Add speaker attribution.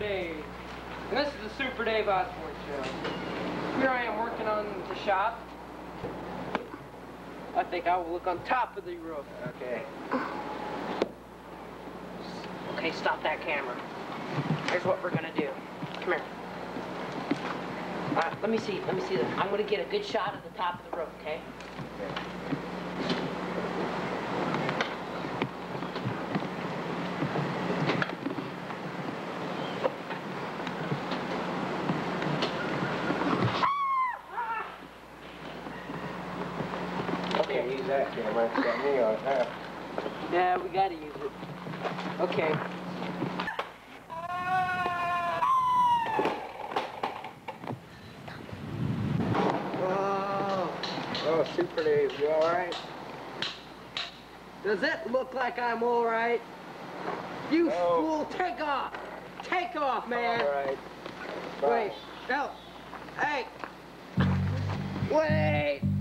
Speaker 1: Dave. And this is the Super Dave Osborne Show. Here I am working on the shop. I think I will look on top of the roof.
Speaker 2: Okay.
Speaker 1: Okay, stop that camera. Here's what we're gonna do. Come here. All right, let me see this. I'm gonna get a good shot of the top of the roof, okay?
Speaker 2: Okay, use that camera. It's got me on it now.
Speaker 1: Yeah, we gotta use it. Okay.
Speaker 2: Oh, Super Dave, you all right?
Speaker 1: Does it look like I'm all right? You fool, take off! Take off, man!
Speaker 2: All right.
Speaker 1: Wait, no. Hey! Wait!